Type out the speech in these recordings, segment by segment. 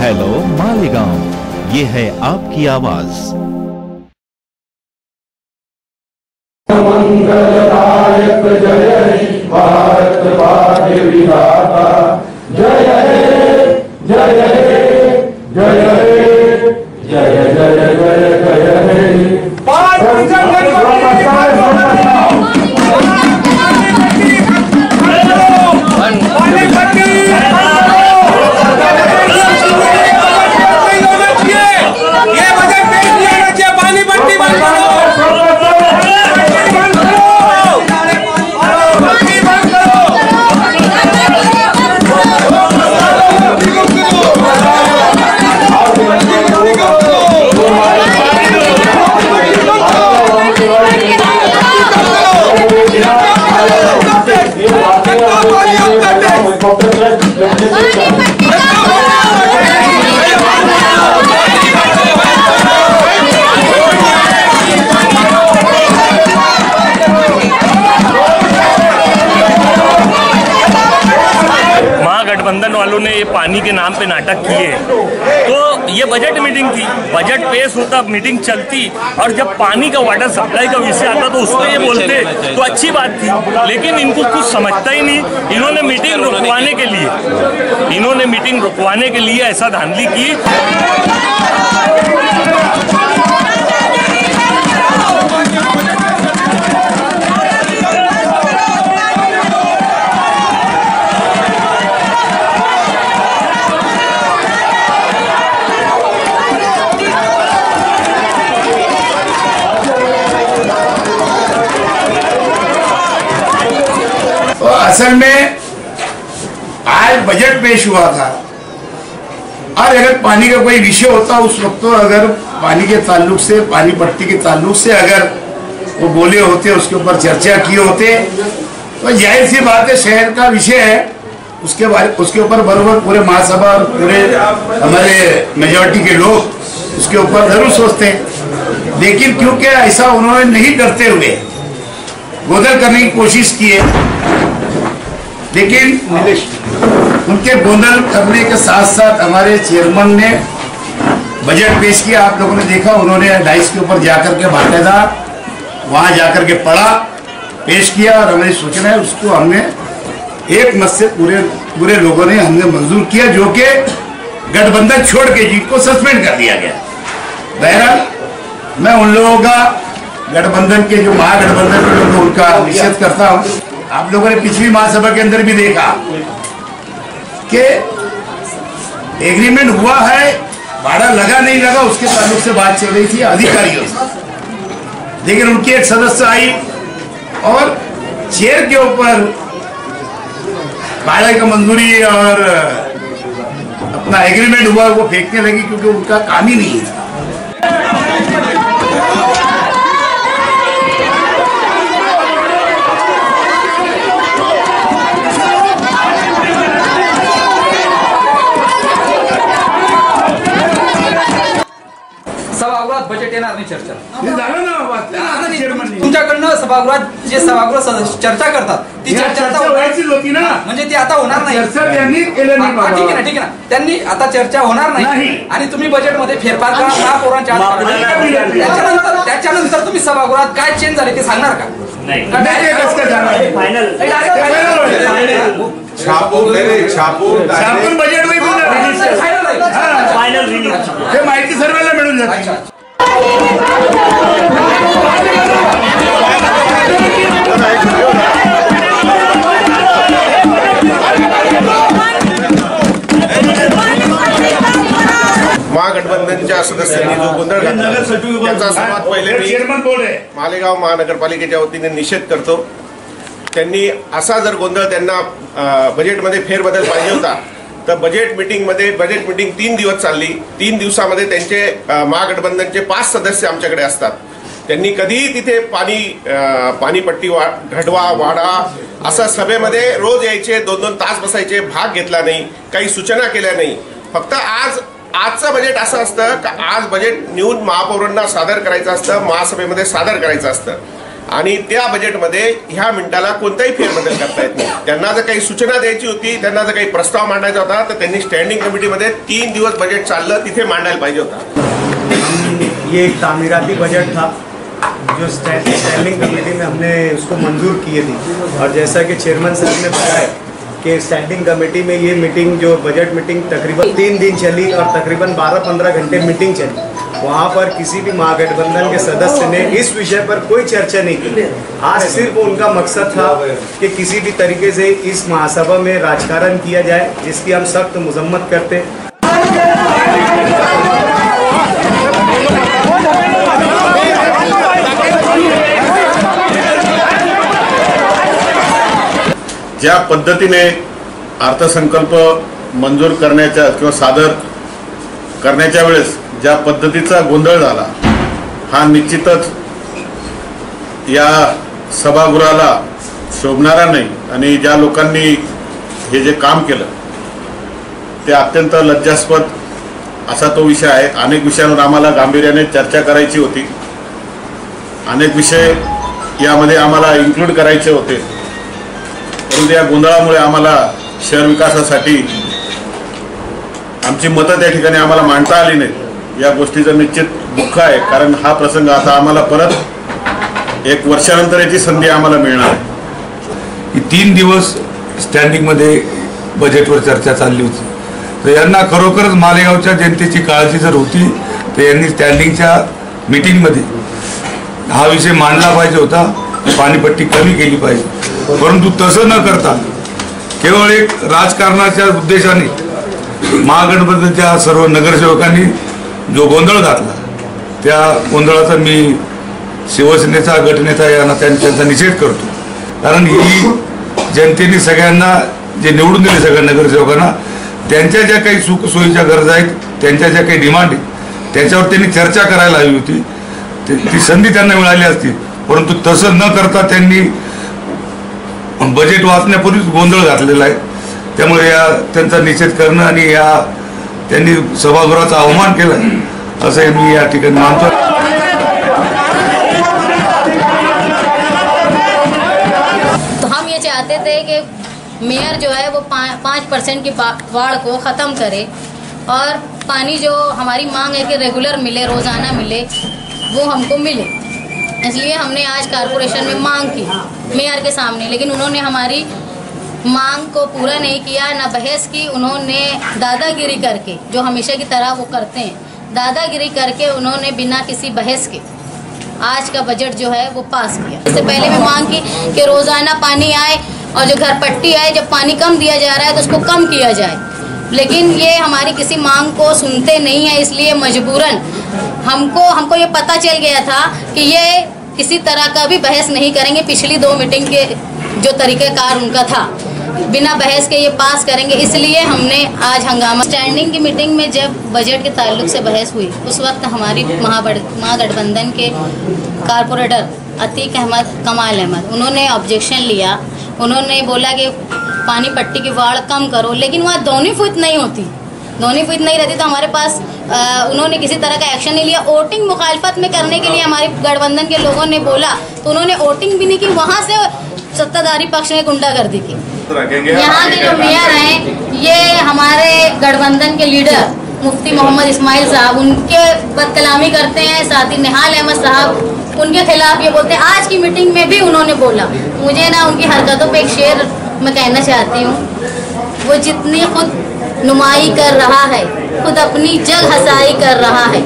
Hello Malegaon, ये है आपकी आवाज। मंगलदायक जय भारत भाग्य विधाता, जय हे जय हे जय हे जय जय जय जय हे। महागठबंधन वालों ने ये पानी के नाम पे नाटक किए, तो ये बजट मीटिंग थी, बजट पेश होता, मीटिंग चलती, और जब पानी का वाटर सप्लाई का विषय आता तो उसको ये बोलते तो अच्छी बात थी, लेकिन इनको कुछ समझता ही नहीं। इन्होंने मीटिंग रुकवाने के लिए ऐसा धांधली की। असल में आज बजट पेश हुआ था, और अगर पानी का कोई विषय होता उस वक्त, तो अगर पानी के ताल्लुक से, पानी पट्टी के ताल्लुक से अगर वो बोले होते, उसके ऊपर चर्चा किए होते, तो जाहिर सी बात है शहर का विषय है, उसके ऊपर बराबर पूरे महासभा और पूरे हमारे मेजॉरिटी के लोग उसके ऊपर जरूर सोचते हैं। लेकिन क्योंकि ऐसा उन्होंने नहीं करते हुए गोदर करने की कोशिश की है, लेकिन उनके गोंदल करने के साथ साथ हमारे चेयरमैन ने बजट पेश किया। आप लोगों ने देखा, उन्होंने डाइस के ऊपर जाकर के बाकायदा वहां जाकर के पढ़ा, पेश किया, और हमारी सूचना है उसको हमने एक मत से पूरे लोगों ने हमने मंजूर किया, जो कि गठबंधन छोड़ के जिनको सस्पेंड कर दिया गया। बहरहाल मैं उन लोगों का, गठबंधन के जो महागठबंधन के लोग, उनका निषेध करता हूँ। आप लोगों ने पिछली महासभा के अंदर भी देखा कि एग्रीमेंट हुआ है, भाड़ा लगा नहीं लगा उसके ताल्लुक से बात चल रही थी अधिकारियों से, लेकिन उनकी एक सदस्य आई और चेयर के ऊपर भाड़ा का मंजूरी और अपना एग्रीमेंट हुआ वो फेंकने लगी, क्योंकि उनका काम ही नहीं था। सभागृहात बजेट येणार नाही चर्चा तुमच्याकडनं तुमच्याकडनं सभागृहात जे सभागृह चर्चा करतात ती चर्चा आता व्हायचीच होती ना, म्हणजे ती आता होणार नाही। चर्चा त्यांनी केलं नाही। ठीक आहे ना, त्यांनी आता चर्चा होणार नाही, आणि तुम्ही बजेटमध्ये फेरफार करा, महापौरांच्या त्याच्यानंतर तुम्ही सभागृहात काय चेंज झाले ते सांगणार का? छापून बजेट हे माहिती सर्वांना मिळून जाते। महागठबंधनच्या सदस्यांनी जो गोंधळ घातला त्याचा सर्वात पहिले मी मालेगाव महानगरपालिकेच्या वतीने निषेध करतो। त्यांनी असा जर गोंधळ त्यांना बजेटमध्ये फेरबदल पाहिजे होता तर बजेट मीटिंग 3 दिवस चालली, 3 दिवसामध्ये त्यांचे महागठबंधनचे 5 सदस्य आमच्याकडे असतात। त्यांनी कधीही तिथे पाणीपट्टी घडवा वाढा असा सभेमध्ये रोज यायचे, 2-2 तास बसायचे, भाग घेतला नाही, काही सूचना केल्या नाही। फक्त आजचं बजेट असं असतं की आज बजेट नेऊन महापौरांना सादर करायचं असतं, महासभेमध्ये सादर करायचं असतं। आणि त्या बजेटमध्ये ह्या मिनिटाला कोणताही फेरबदल करता येत नाही. त्यांना जर काही सूचना द्यायची होती, त्यांना जर काही प्रस्ताव मांडायचा होता, तर त्यांनी स्टँडिंग कमिटीमध्ये 3 दिवस बजेट चाललं तिथे मांडायला पाहिजे होता. ये एक तामीराती बजट था जो स्टैंडिंग कमेटी में हमने उसको मंजूर किए थे, और जैसा कि चेयरमैन साहब ने बताया कि स्टैंडिंग कमेटी में ये मीटिंग जो बजट मीटिंग तकरीबन 3 दिन चली और तकरीबन 12-15 घंटे मीटिंग चली. वहाँ पर किसी भी महागठबंधन के सदस्य ने इस विषय पर कोई चर्चा नहीं की. आज सिर्फ उनका मकसद था कि किसी भी तरीके से इस महासभा में राजकारण किया जाए, जिसकी हम सख्त मजम्मत करते हैं. ज्या पद्धतीने अर्थसंकल्प मंजूर करण्याच्या किंवा सादर करण्याच्या वेळेस ज्या पद्धतीचा गोंधळ झाला, हा निश्चितच या सभागृहाला शोभणारा नाही. आणि ज्या लोकांनी हे जे काम केलं ते अत्यंत लज्जास्पद असा तो विषय आहे. अनेक विषयांवर आम्हाला गांभीर्याने चर्चा करायची होती, अनेक विषय यामध्ये आम्हाला इन्क्लूड करायचे होते, परंतु या गोंधळामुळे आम्हाला शहर विकासासाठी आमची मतं त्या ठिकाणी आम्हाला मांडता आली नाहीत. या गोष्टीचं निश्चित दुःख आहे, कारण हा प्रसंग आता आम्हाला परत 1 वर्षानंतर याची संधी आम्हाला मिळणार आहे. 3 दिवस स्टँडिंगमध्ये बजेटवर चर्चा चालली होती, तर यांना खरोखरच मालेगावच्या जनतेची काळजी जर होती तर यांनी स्टँडिंगच्या मीटिंगमध्ये हा विषय मांडला पाहिजे होता, पाणीपट्टी कमी केली पाहिजे. परंतु तसं न करता केवळ एक राजकारणाच्या उद्देशाने महागठबंधनच्या सर्व नगरसेवकांनी जो गोंधळ घातला, त्या गोंधळाचा मी शिवसेनेचा गटनेता यांना त्यांचा निषेध करतो. कारण ही जनतेने सगळ्यांना जे निवडून दिले, सगळ्या नगरसेवकांना, त्यांच्या ज्या काही सुखसोयीच्या गरजा आहेत, त्यांच्या ज्या काही डिमांड आहेत, त्याच्यावर त्यांनी चर्चा करायला हवी होती. ती संधी त्यांना मिळाली असती, परंतु तसं न करता त्यांनी बजेट वाचण्यापूर्वीच गोंधळ घातलेला आहे. त्यामुळे त्यांचा निषेध करणं आणि त्यांनी सभागृहाचा अवमान केला असं मी या ठिकाणी मानतो. तो हम ये चाहते थे कि मेयर जो है वो 5% की वाड़ को ख़त्म करे और पानी जो हमारी मांग है कि रेगुलर मिले, रोज़ाना मिले, वो हमको मिले. इसलिए हमने आज कारपोरेशन में मांग की मेयर के सामने, लेकिन उन्होंने हमारी मांग को पूरा नहीं किया, ना बहस की. उन्होंने दादागिरी करके, जो हमेशा की तरह वो करते हैं, दादागिरी करके उन्होंने बिना किसी बहस के आज का बजट जो है वो पास किया. इससे पहले भी मांग की कि रोज़ाना पानी आए और जो घर पट्टी आए, जब पानी कम दिया जा रहा है तो उसको कम किया जाए. लेकिन ये हमारी किसी मांग को सुनते नहीं है, इसलिए मजबूरन हमको ये पता चल गया था कि ये किसी तरह का भी बहस नहीं करेंगे. पिछली 2 मीटिंग के जो तरीक़ेकार उनका था, बिना बहस के ये पास करेंगे, इसलिए हमने आज हंगामा. स्टैंडिंग की मीटिंग में जब बजट के ताल्लुक से बहस हुई, उस वक्त हमारी महागठबंधन के कारपोरेटर अतीक अहमद, कमाल अहमद, उन्होंने ऑब्जेक्शन लिया. उन्होंने बोला कि पानी पट्टी की वाड़ कम करो, लेकिन वहाँ दोनों फुट नहीं होती, दोनों फुट नहीं रहती, तो हमारे पास उन्होंने किसी तरह का एक्शन नहीं लिया. वोटिंग मुखालफत में करने के लिए हमारे गठबंधन के लोगों ने बोला, तो उन्होंने वोटिंग भी नहीं की, वहाँ से सत्ताधारी पक्ष ने गुंडागर्दी की. यहाँ के जो मेयर हैं, ये हमारे गठबंधन के लीडर मुफ्ती मोहम्मद इस्माइल साहब, उनके बदकलामी करते हैं. साथ ही निहाल अहमद साहब उनके खिलाफ ये बोलते हैं. आज की मीटिंग में भी उन्होंने बोला. मुझे ना उनकी हरकतों पे एक शेर मैं कहना चाहती हूँ. वो जितनी खुद नुमाई कर रहा है, खुद अपनी जग हसाई कर रहा है,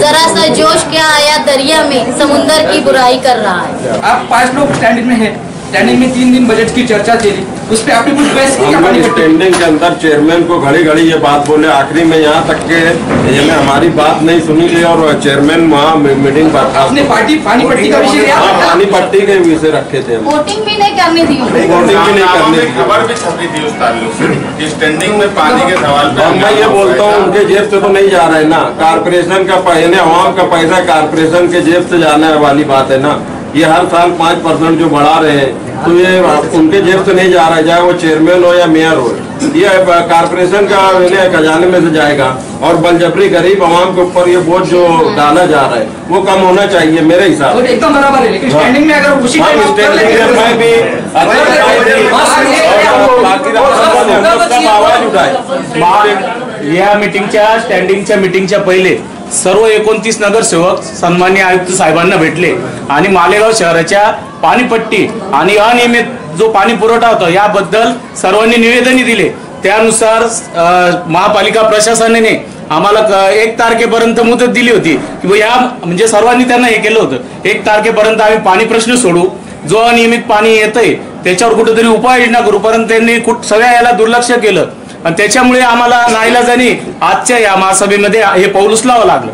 जरा सा जोश क्या आया दरिया में, समुंदर की बुराई कर रहा है. आप 5 लोग स्टैंडिंग में हैं, स्टैंडिंग में 3 दिन बजट की चर्चा चली, उस पर आपने कुछ बहस की? हमने स्टैंडिंग के अंदर चेयरमैन को घड़ी घड़ी ये बात बोले, आखिरी में यहाँ तक के ये हमारी बात नहीं सुनी और चेयरमैन वहाँ मीटिंग पर आपने पानी पट्टी का विषय लिया? पानी पट्टी के विषय रखे थे. वोटिंग भी नहीं करनी थी, वोटिंग भी नहीं करनी थी. खबर भी छपी थी उस ताल्लुक से स्टैंडिंग में पानी के सवाल पे. मैं ये बोलता हूँ उनके जेब से तो नहीं जा रहा है ना, कारपोरेशन का पैसा, आवाम का पैसा कारपोरेशन के जेब से जाने वाली बात है ना. ये हर साल 5% जो बढ़ा रहे हैं, तो ये उनके जेब से नहीं जा रहा है, चाहे वो चेयरमैन हो या मेयर हो। ये कारपोरेशन का खजाने में से जाएगा और बलजबरी गरीब आवाम के ऊपर ये बोझ जो डाला जा रहा है वो कम होना चाहिए मेरे हिसाब से। एकदम बराबर है, लेकिन स्टैंडिंग में अगर उसी टाइम आप कर लेंगे मैं भी आवाज उठाए। या स्टँडिंगच्या मीटिंगच्या पहिले सर्व 29 नगरसेवक सन्माननीय आयुक्त साहेबांना भेटले आणि मालेगाव शहराच्या पाणीपट्टी आणि अनियमित जो पाणी पुरवठा होता याबद्दल सर्वांनी निवेदन दिले। त्यानुसार महापालिका प्रशासनाने आम्हाला 1 तारखेपर्यंत मुदत दिली होती की या म्हणजे सर्वांनी त्यांना हे केलं होतं 1 तारखेपर्यंत आम्ही पाणी प्रश्न सोडू, जो अनियमित पाणी येतंय त्याच्यावर कुठेतरी उपाययोजना करू, परंतु त्यांनी सगळ्या याला दुर्लक्ष केलं आणि त्याच्यामुळे आम्हाला नाईलाजाने आजच्या या महासभेमध्ये हे पाऊल उचलावं लागलं।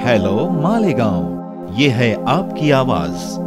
हेलो मालेगांव, ये है आपकी आवाज।